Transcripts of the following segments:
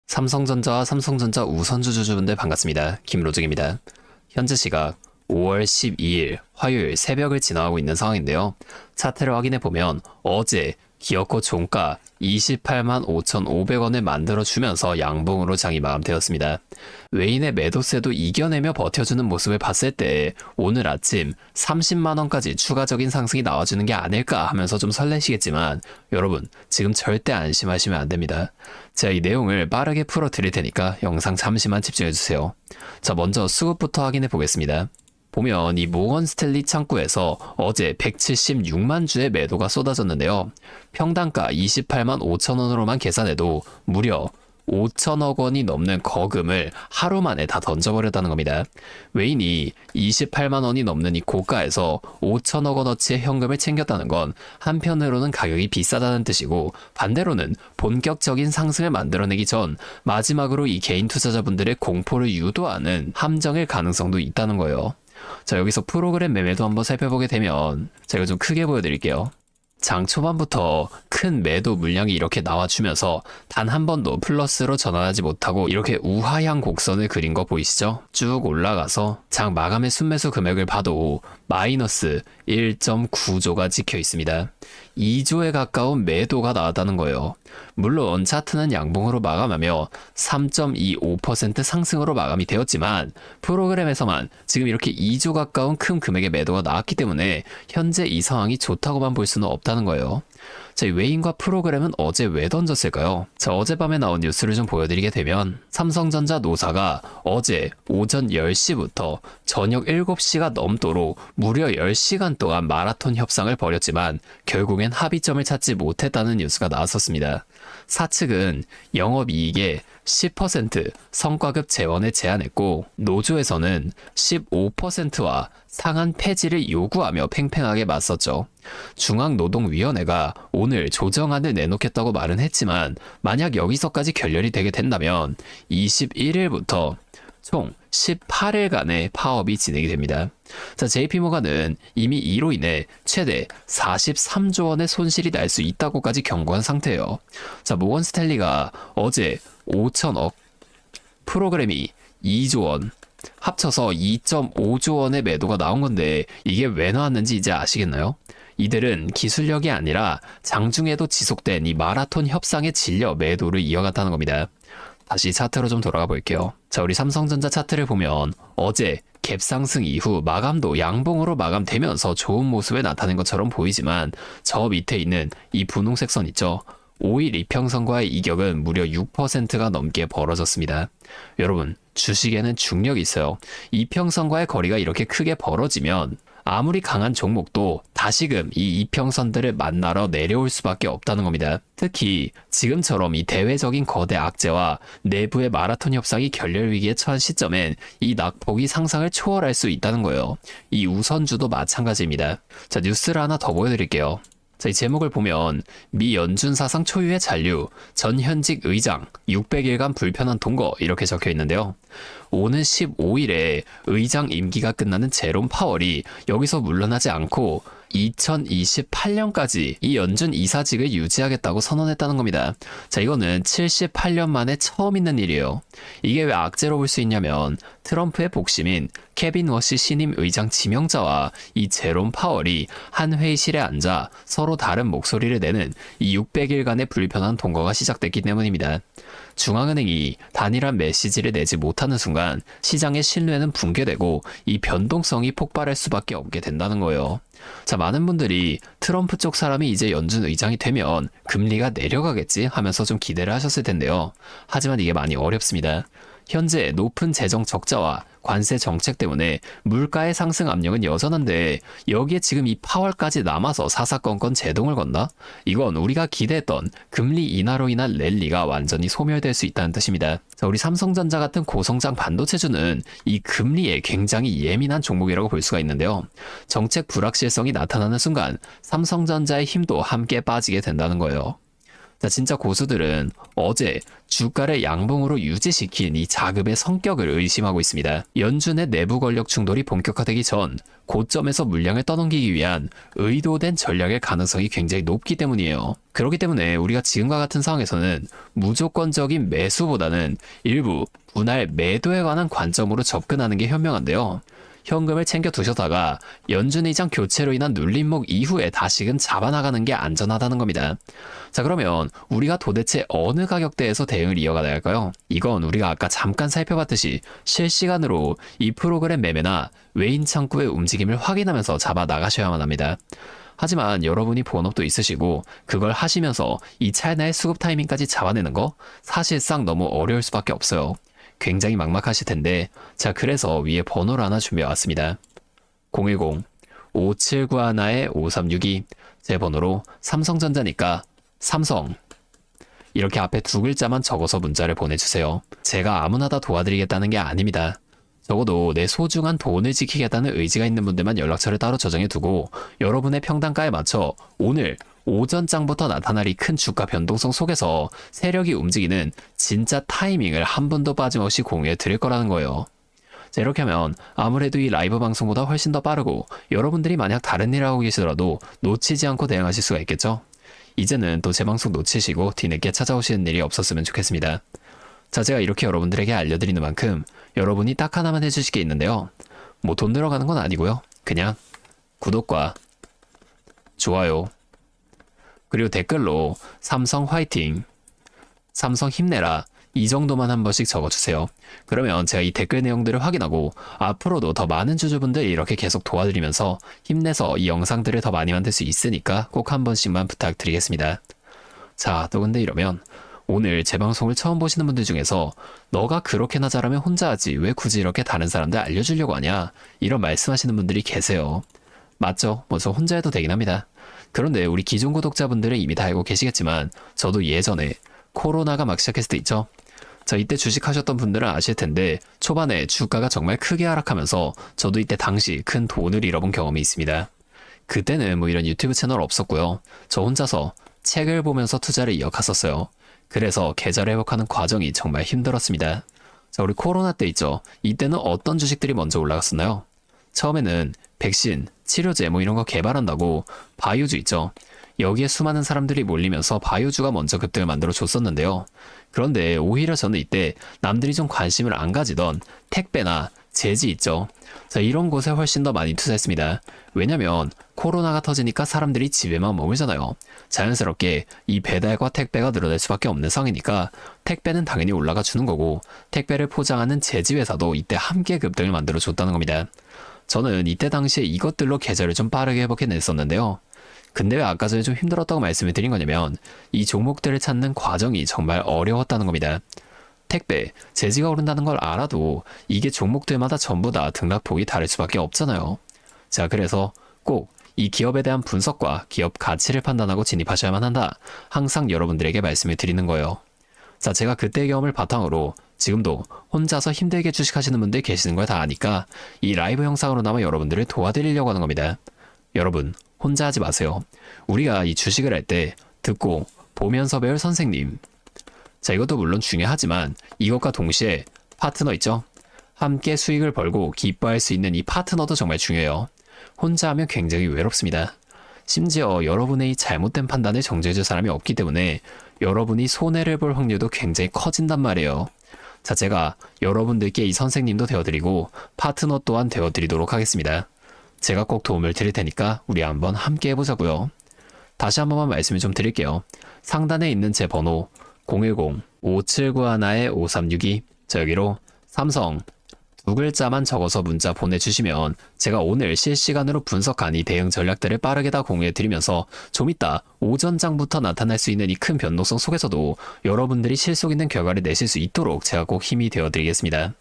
삼성전자와 삼성전자 우선주 주주분들 반갑습니다. 김로중입니다. 현재 시각 5월 12일 화요일 새벽을 지나가고 있는 상황인데요. 차트를 확인해 보면 어제 기어코 종가 28만 5,500원을 만들어주면서 양봉으로 장이 마감되었습니다. 외인의 매도세도 이겨내며 버텨주는 모습을 봤을 때 오늘 아침 30만원까지 추가적인 상승이 나와주는 게 아닐까 하면서 좀 설레시겠지만 여러분 지금 절대 안심하시면 안 됩니다. 제가 이 내용을 빠르게 풀어드릴 테니까 영상 잠시만 집중해주세요. 자, 먼저 수급부터 확인해 보겠습니다. 보면 이 모건 스탠리 창구에서 어제 176만 주의 매도가 쏟아졌는데요. 평단가 28만 5천원으로만 계산해도 무려 5천억 원이 넘는 거금을 하루 만에 다 던져버렸다는 겁니다. 외인이 28만 원이 넘는 이 고가에서 5천억 원어치의 현금을 챙겼다는 건 한편으로는 가격이 비싸다는 뜻이고 반대로는 본격적인 상승을 만들어내기 전 마지막으로 이 개인 투자자분들의 공포를 유도하는 함정일 가능성도 있다는 거예요. 자, 여기서 프로그램 매매도 한번 살펴보게 되면 제가 좀 크게 보여드릴게요. 장 초반부터 큰 매도 물량이 이렇게 나와주면서 단 한 번도 플러스로 전환하지 못하고 이렇게 우하향 곡선을 그린 거 보이시죠? 쭉 올라가서 장 마감의 순매수 금액을 봐도 마이너스 1.9조가 찍혀 있습니다. 2조에 가까운 매도가 나왔다는 거예요. 물론 차트는 양봉으로 마감하며 3.25% 상승으로 마감이 되었지만 프로그램에서만 지금 이렇게 2조 가까운 큰 금액의 매도가 나왔기 때문에 현재 이 상황이 좋다고만 볼 수는 없다는 거예요. 자, 이 외인과 프로그램은 어제 왜 던졌을까요? 자, 어젯밤에 나온 뉴스를 좀 보여드리게 되면 삼성전자 노사가 어제 오전 10시부터 저녁 7시가 넘도록 무려 10시간 동안 마라톤 협상을 벌였지만 결국엔 합의점을 찾지 못했다는 뉴스가 나왔었습니다. 사측은 영업이익의 10% 성과급 재원을 제안했고 노조에서는 15%와 상한 폐지를 요구하며 팽팽하게 맞섰죠. 중앙노동위원회가 오늘 조정안을 내놓겠다고 말은 했지만 만약 여기서까지 결렬이 되게 된다면 21일부터 총 18일간의 파업이 진행이 됩니다. 자, JP모건은 이미 이로 인해 최대 43조 원의 손실이 날 수 있다고까지 경고한 상태예요. 자, 모건 스탠리가 어제 5천억, 프로그램이 2조 원, 합쳐서 2.5조 원의 매도가 나온 건데 이게 왜 나왔는지 이제 아시겠나요? 이들은 기술력이 아니라 장중에도 지속된 이 마라톤 협상에 질려 매도를 이어갔다는 겁니다. 다시 차트로 좀 돌아가 볼게요. 자, 우리 삼성전자 차트를 보면 어제 갭 상승 이후 마감도 양봉으로 마감되면서 좋은 모습을 나타낸 것처럼 보이지만 저 밑에 있는 이 분홍색 선 있죠? 5일 이평선과의 이격은 무려 6%가 넘게 벌어졌습니다. 여러분, 주식에는 중력이 있어요. 이평선과의 거리가 이렇게 크게 벌어지면 아무리 강한 종목도 다시금 이 이평선들을 만나러 내려올 수밖에 없다는 겁니다. 특히 지금처럼 이 대외적인 거대 악재와 내부의 마라톤 협상이 결렬 위기에 처한 시점엔 이 낙폭이 상상을 초월할 수 있다는 거예요. 이 우선주도 마찬가지입니다. 자, 뉴스를 하나 더 보여드릴게요. 자, 이 제목을 보면 미 연준 사상 초유의 잔류, 전 현직 의장 600일간 불편한 동거 이렇게 적혀 있는데요. 오는 15일에 의장 임기가 끝나는 제롬 파월이 여기서 물러나지 않고 2028년까지 이 연준 이사직을 유지하겠다고 선언했다는 겁니다. 자, 이거는 78년 만에 처음 있는 일이에요. 이게 왜 악재로 볼 수 있냐면 트럼프의 복심인 케빈 워시 신임 의장 지명자와 이 제롬 파월이 한 회의실에 앉아 서로 다른 목소리를 내는 이 600일간의 불편한 동거가 시작됐기 때문입니다. 중앙은행이 단일한 메시지를 내지 못하는 순간 시장의 신뢰는 붕괴되고 이 변동성이 폭발할 수밖에 없게 된다는 거예요. 자, 많은 분들이 트럼프 쪽 사람이 이제 연준 의장이 되면 금리가 내려가겠지 하면서 좀 기대를 하셨을 텐데요. 하지만 이게 많이 어렵습니다. 현재 높은 재정 적자와 관세 정책 때문에 물가의 상승 압력은 여전한데 여기에 지금 이 파월까지 남아서 사사건건 제동을 건다? 이건 우리가 기대했던 금리 인하로 인한 랠리가 완전히 소멸될 수 있다는 뜻입니다. 자, 우리 삼성전자 같은 고성장 반도체주는 이 금리에 굉장히 예민한 종목이라고 볼 수가 있는데요. 정책 불확실성이 나타나는 순간 삼성전자의 힘도 함께 빠지게 된다는 거예요. 자, 진짜 고수들은 어제 주가를 양봉으로 유지시킨 이 자금의 성격을 의심하고 있습니다. 연준의 내부 권력 충돌이 본격화되기 전 고점에서 물량을 떠넘기기 위한 의도된 전략의 가능성이 굉장히 높기 때문이에요. 그렇기 때문에 우리가 지금과 같은 상황에서는 무조건적인 매수보다는 일부 분할 매도에 관한 관점으로 접근하는 게 현명한데요. 현금을 챙겨 두셨다가 연준 의장 교체로 인한 눌림목 이후에 다시금 잡아나가는 게 안전하다는 겁니다. 자, 그러면 우리가 도대체 어느 가격대에서 대응을 이어가야 할까요? 이건 우리가 아까 잠깐 살펴봤듯이 실시간으로 이 프로그램 매매나 외인 창구의 움직임을 확인하면서 잡아 나가셔야만 합니다. 하지만 여러분이 본업도 있으시고 그걸 하시면서 이 찰나의 수급 타이밍까지 잡아내는 거 사실상 너무 어려울 수밖에 없어요. 굉장히 막막하실 텐데, 자, 그래서 위에 번호를 하나 준비해 왔습니다. 010-5791-5362. 제 번호로 삼성전자니까 삼성 이렇게 앞에 두 글자만 적어서 문자를 보내주세요. 제가 아무나 다 도와드리겠다는 게 아닙니다. 적어도 내 소중한 돈을 지키겠다는 의지가 있는 분들만 연락처를 따로 저장해 두고 여러분의 평단가에 맞춰 오늘 오전장부터 나타날 이 큰 주가 변동성 속에서 세력이 움직이는 진짜 타이밍을 한 분도 빠짐없이 공유해 드릴 거라는 거예요. 자, 이렇게 하면 아무래도 이 라이브 방송보다 훨씬 더 빠르고 여러분들이 만약 다른 일을 하고 계시더라도 놓치지 않고 대응하실 수가 있겠죠? 이제는 또 제 방송 놓치시고 뒤늦게 찾아오시는 일이 없었으면 좋겠습니다. 자, 제가 이렇게 여러분들에게 알려드리는 만큼 여러분이 딱 하나만 해주실 게 있는데요. 뭐 돈 들어가는 건 아니고요. 그냥 구독과 좋아요 그리고 댓글로 삼성 화이팅, 삼성 힘내라 이 정도만 한 번씩 적어주세요. 그러면 제가 이 댓글 내용들을 확인하고 앞으로도 더 많은 주주분들 이렇게 계속 도와드리면서 힘내서 이 영상들을 더 많이 만들 수 있으니까 꼭 한 번씩만 부탁드리겠습니다. 자, 또 근데 이러면 오늘 제 방송을 처음 보시는 분들 중에서 너가 그렇게나 잘하면 혼자 하지 왜 굳이 이렇게 다른 사람들 알려주려고 하냐 이런 말씀하시는 분들이 계세요. 맞죠? 뭐 저 혼자 해도 되긴 합니다. 그런데 우리 기존 구독자분들은 이미 다 알고 계시겠지만 저도 예전에 코로나가 막 시작했을 때 있죠? 자, 이때 주식하셨던 분들은 아실 텐데 초반에 주가가 정말 크게 하락하면서 저도 이때 당시 큰 돈을 잃어본 경험이 있습니다. 그때는 뭐 이런 유튜브 채널 없었고요. 저 혼자서 책을 보면서 투자를 이어갔었어요. 그래서 계좌를 회복하는 과정이 정말 힘들었습니다. 자, 우리 코로나 때 있죠? 이때는 어떤 주식들이 먼저 올라갔었나요? 처음에는 백신, 치료제 뭐 이런 거 개발한다고 바이오주 있죠? 여기에 수많은 사람들이 몰리면서 바이오주가 먼저 급등을 만들어 줬었는데요. 그런데 오히려 저는 이때 남들이 좀 관심을 안 가지던 택배나 제지 있죠? 자, 이런 곳에 훨씬 더 많이 투자했습니다. 왜냐면 코로나가 터지니까 사람들이 집에만 머물잖아요. 자연스럽게 이 배달과 택배가 늘어날 수밖에 없는 상황이니까 택배는 당연히 올라가 주는 거고 택배를 포장하는 제지 회사도 이때 함께 급등을 만들어 줬다는 겁니다. 저는 이때 당시에 이것들로 계좌를 좀 빠르게 회복해냈었는데요. 근데 왜 아까 전에 좀 힘들었다고 말씀을 드린 거냐면 이 종목들을 찾는 과정이 정말 어려웠다는 겁니다. 택배, 제지가 오른다는 걸 알아도 이게 종목들마다 전부 다 등락폭이 다를 수밖에 없잖아요. 자, 그래서 꼭 이 기업에 대한 분석과 기업 가치를 판단하고 진입하셔야만 한다. 항상 여러분들에게 말씀을 드리는 거예요. 자, 제가 그때의 경험을 바탕으로 지금도 혼자서 힘들게 주식하시는 분들 계시는 걸 다 아니까 이 라이브 영상으로나마 여러분들을 도와드리려고 하는 겁니다. 여러분, 혼자 하지 마세요. 우리가 이 주식을 할 때 듣고 보면서 배울 선생님. 자, 이것도 물론 중요하지만 이것과 동시에 파트너 있죠? 함께 수익을 벌고 기뻐할 수 있는 이 파트너도 정말 중요해요. 혼자 하면 굉장히 외롭습니다. 심지어 여러분의 이 잘못된 판단을 정죄해줄 사람이 없기 때문에 여러분이 손해를 볼 확률도 굉장히 커진단 말이에요. 자, 제가 여러분들께 이 선생님도 되어드리고 파트너 또한 되어드리도록 하겠습니다. 제가 꼭 도움을 드릴 테니까 우리 한번 함께 해보자고요. 다시 한 번만 말씀을 좀 드릴게요. 상단에 있는 제 번호 010-5791-5362 자, 여기로 삼성 두 글자만 적어서 문자 보내주시면 제가 오늘 실시간으로 분석한 이 대응 전략들을 빠르게 다 공유해드리면서 좀 이따 오전장부터 나타날 수 있는 이 큰 변동성 속에서도 여러분들이 실속 있는 결과를 내실 수 있도록 제가 꼭 힘이 되어드리겠습니다.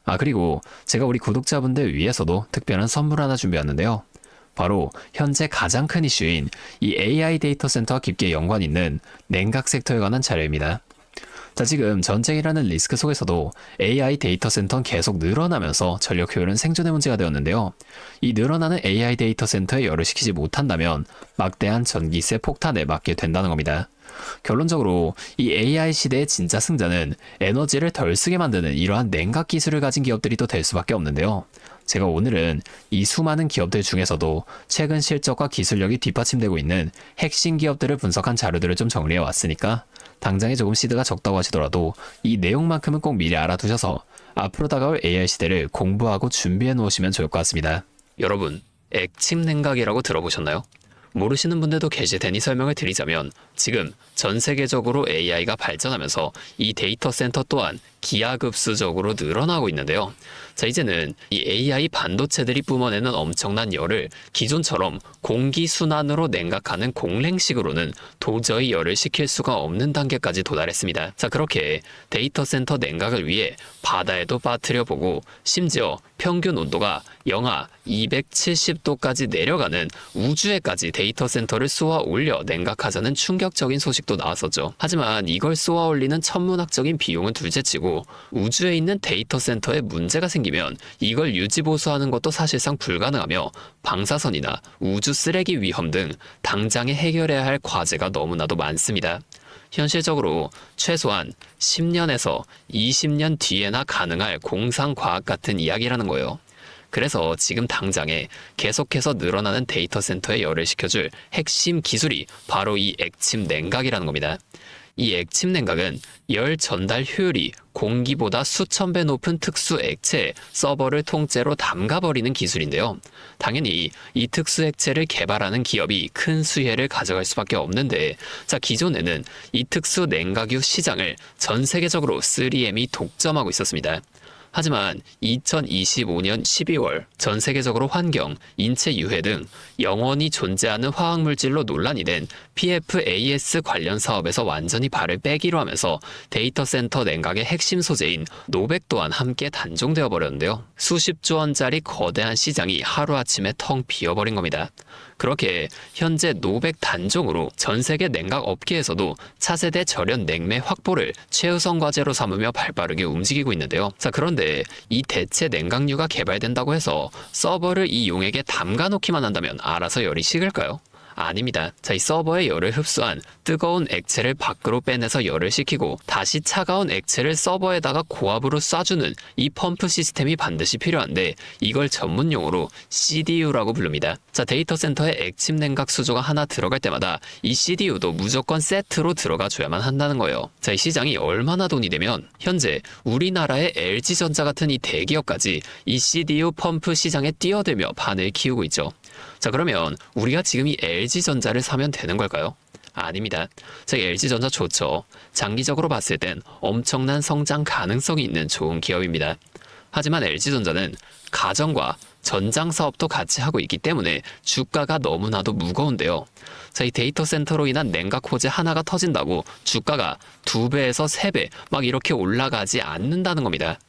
아, 그리고 제가 우리 구독자분들 위해서도 특별한 선물 하나 준비했는데요. 바로 현재 가장 큰 이슈인 이 AI 데이터 센터와 깊게 연관 있는 냉각 섹터에 관한 자료입니다. 자, 지금 전쟁이라는 리스크 속에서도 AI 데이터 센터는 계속 늘어나면서 전력 효율은 생존의 문제가 되었는데요. 이 늘어나는 AI 데이터 센터에 열을 식히지 못한다면 막대한 전기세 폭탄에 맞게 된다는 겁니다. 결론적으로 이 AI 시대의 진짜 승자는 에너지를 덜 쓰게 만드는 이러한 냉각 기술을 가진 기업들이 또 될 수밖에 없는데요. 제가 오늘은 이 수많은 기업들 중에서도 최근 실적과 기술력이 뒷받침되고 있는 핵심 기업들을 분석한 자료들을 좀 정리해 왔으니까 당장에 조금 시드가 적다고 하시더라도 이 내용만큼은 꼭 미리 알아두셔서 앞으로 다가올 AI 시대를 공부하고 준비해 놓으시면 좋을 것 같습니다. 여러분, 액침 냉각이라고 들어보셨나요? 모르시는 분들도 계실 테니 설명을 드리자면 지금 전 세계적으로 AI가 발전하면서 이 데이터 센터 또한 기하급수적으로 늘어나고 있는데요. 자, 이제는 이 AI 반도체들이 뿜어내는 엄청난 열을 기존처럼 공기순환으로 냉각하는 공랭식으로는 도저히 열을 식힐 수가 없는 단계까지 도달했습니다. 자, 그렇게 데이터 센터 냉각을 위해 바다에도 빠뜨려보고 심지어 평균 온도가 영하 270도까지 내려가는 우주에까지 데이터 센터를 쏘아 올려 냉각하자는 충격적인 소식도 나왔었죠. 하지만 이걸 쏘아 올리는 천문학적인 비용은 둘째치고 우주에 있는 데이터 센터에 문제가 생기면 이걸 유지보수하는 것도 사실상 불가능하며 방사선이나 우주 쓰레기 위험 등 당장에 해결해야 할 과제가 너무나도 많습니다. 현실적으로 최소한 10년에서 20년 뒤에나 가능할 공상과학 같은 이야기라는 거예요. 그래서 지금 당장에 계속해서 늘어나는 데이터 센터에 열을 식혀줄 핵심 기술이 바로 이 액침 냉각이라는 겁니다. 이 액침 냉각은 열 전달 효율이 공기보다 수천 배 높은 특수 액체에 서버를 통째로 담가버리는 기술인데요. 당연히 이 특수 액체를 개발하는 기업이 큰 수혜를 가져갈 수밖에 없는데, 자, 기존에는 이 특수 냉각유 시장을 전 세계적으로 3M이 독점하고 있었습니다. 하지만 2025년 12월 전 세계적으로 환경, 인체 유해 등 영원히 존재하는 화학물질로 논란이 된 PFAS 관련 사업에서 완전히 발을 빼기로 하면서 데이터 센터 냉각의 핵심 소재인 노백 또한 함께 단종되어 버렸는데요. 수십조 원짜리 거대한 시장이 하루아침에 텅 비어버린 겁니다. 그렇게 현재 노백 단종으로 전 세계 냉각 업계에서도 차세대 절연 냉매 확보를 최우선 과제로 삼으며 발빠르게 움직이고 있는데요. 자, 그런데 이 대체 냉각유가 개발된다고 해서 서버를 이 용액에 담가놓기만 한다면 알아서 열이 식을까요? 아닙니다. 자, 이 서버에 열을 흡수한 뜨거운 액체를 밖으로 빼내서 열을 식히고 다시 차가운 액체를 서버에다가 고압으로 쏴주는 이 펌프 시스템이 반드시 필요한데 이걸 전문용어로 CDU라고 부릅니다. 자, 데이터 센터에 액침 냉각 수조가 하나 들어갈 때마다 이 CDU도 무조건 세트로 들어가 줘야만 한다는 거예요. 자, 이 시장이 얼마나 돈이 되면 현재 우리나라의 LG전자 같은 이 대기업까지 이 CDU 펌프 시장에 뛰어들며 판을 키우고 있죠. 자, 그러면 우리가 지금 이 LG전자를 사면 되는 걸까요? 아닙니다. 자, LG전자 좋죠. 장기적으로 봤을 땐 엄청난 성장 가능성이 있는 좋은 기업입니다. 하지만 LG전자는 가전과 전장 사업도 같이 하고 있기 때문에 주가가 너무나도 무거운데요. 자, 이 데이터 센터로 인한 냉각 호재 하나가 터진다고 주가가 2배에서 3배 막 이렇게 올라가지 않는다는 겁니다.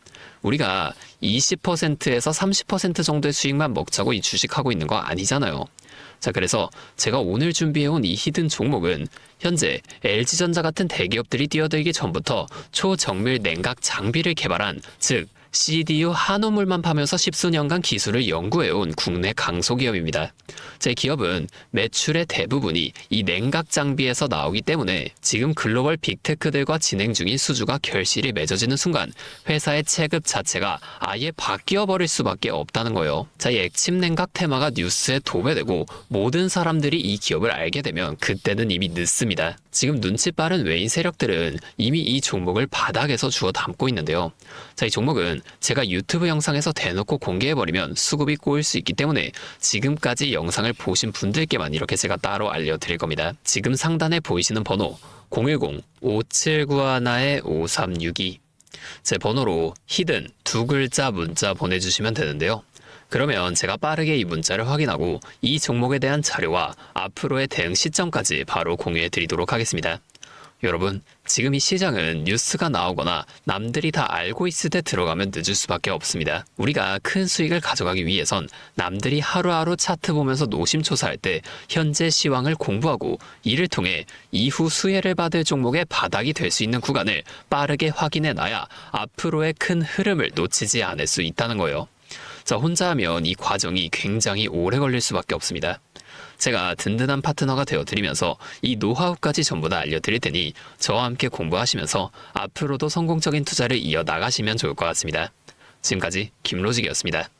우리가 20%에서 30% 정도의 수익만 먹자고 이 주식하고 있는 거 아니잖아요. 자, 그래서 제가 오늘 준비해온 이 히든 종목은 현재 LG전자 같은 대기업들이 뛰어들기 전부터 초정밀 냉각 장비를 개발한, 즉 CDU 한우물만 파면서 십수년간 기술을 연구해온 국내 강소기업입니다. 제 기업은 매출의 대부분이 이 냉각 장비에서 나오기 때문에 지금 글로벌 빅테크들과 진행 중인 수주가 결실이 맺어지는 순간 회사의 체급 자체가 아예 바뀌어 버릴 수밖에 없다는 거예요. 자, 이 액침 냉각 테마가 뉴스에 도배되고 모든 사람들이 이 기업을 알게 되면 그때는 이미 늦습니다. 지금 눈치 빠른 외인 세력들은 이미 이 종목을 바닥에서 주워 담고 있는데요. 자, 이 종목은 제가 유튜브 영상에서 대놓고 공개해버리면 수급이 꼬일 수 있기 때문에 지금까지 영상을 보신 분들께만 이렇게 제가 따로 알려드릴 겁니다. 지금 상단에 보이시는 번호 010-5791-5362 제 번호로 히든 2글자 문자 보내주시면 되는데요. 그러면 제가 빠르게 이 문자를 확인하고 이 종목에 대한 자료와 앞으로의 대응 시점까지 바로 공유해 드리도록 하겠습니다. 여러분, 지금 이 시장은 뉴스가 나오거나 남들이 다 알고 있을 때 들어가면 늦을 수밖에 없습니다. 우리가 큰 수익을 가져가기 위해선 남들이 하루하루 차트 보면서 노심초사할 때 현재 시황을 공부하고 이를 통해 이후 수혜를 받을 종목의 바닥이 될 수 있는 구간을 빠르게 확인해 놔야 앞으로의 큰 흐름을 놓치지 않을 수 있다는 거예요. 자, 혼자 하면 이 과정이 굉장히 오래 걸릴 수밖에 없습니다. 제가 든든한 파트너가 되어드리면서 이 노하우까지 전부 다 알려드릴 테니 저와 함께 공부하시면서 앞으로도 성공적인 투자를 이어나가시면 좋을 것 같습니다. 지금까지 김로직이었습니다.